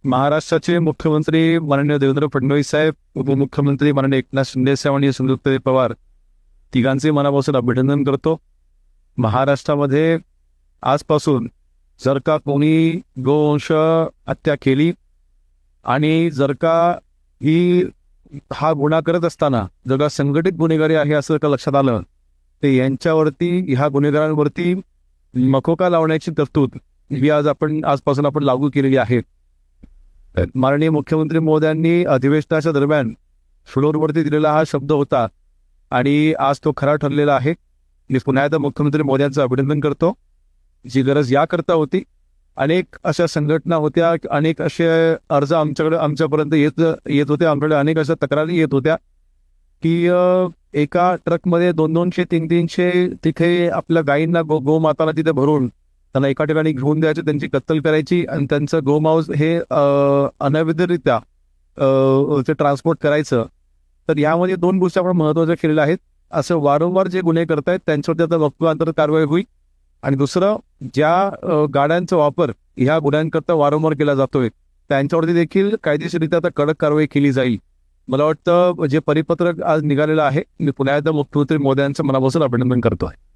महाराष्ट्राचे मुख्यमंत्री माननीय देवेंद्र फडणवीस साहेब, उपमुख्यमंत्री माननीय एकनाथ शिंदे साहेब आणि संयुक्त पवार तिघांचे मनापासून अभिनंदन करतो. महाराष्ट्रामध्ये आजपासून जर का कोणी गोवंश हत्या केली आणि जर का हा गुन्हा करत असताना जर का संघटित गुन्हेगारी आहे असं का लक्षात आलं, तर यांच्यावरती, ह्या गुन्हेगारांवरती मकोका लावण्याची तरतूद ही आजपासून आपण लागू केलेली आहे. माननीय मुख्यमंत्री महोदयांनी अधिवेशनाच्या दरम्यान फ्लोअरवरती दिलेला हा शब्द होता आणि आज तो खरा ठरलेला आहे. मी पुन्हा एकदा मुख्यमंत्री महोदयांचं अभिनंदन करतो. जी गरज याकरता होती, अनेक अशा संघटना होत्या, अनेक असे अर्ज आमच्यापर्यंत येत होते, आमच्याकडे अनेक अशा तक्रारी येत होत्या की एका ट्रकमध्ये 200-200, 300-300 तिथे आपल्या गायींना गोमाताला तिथे भरून त्यांना एका ठिकाणी घेऊन द्यायचे, त्यांची कत्तल करायची आणि त्यांचं गोमांस हे अनैतिकरित्या ते ट्रान्सपोर्ट करायचं. तर यामध्ये 2 गोष्टी आपण महत्त्वाच्या केलेल्या आहेत. असं वारंवार जे गुन्हे करतायत त्यांच्यावरती आता वक्तव्यानंतर कारवाई होईल. आणि दुसरं, ज्या गाड्यांचा वापर ह्या गुन्ह्यांकरता वारंवार केला जातोय त्यांच्यावरती देखील कायदेशीररित्या आता कडक कारवाई केली जाईल. मला वाटतं जे परिपत्रक आज निघालेलं आहे, मी पुन्हा एकदा मुख्यमंत्री महोदयांचं मनापासून अभिनंदन करतो आहे.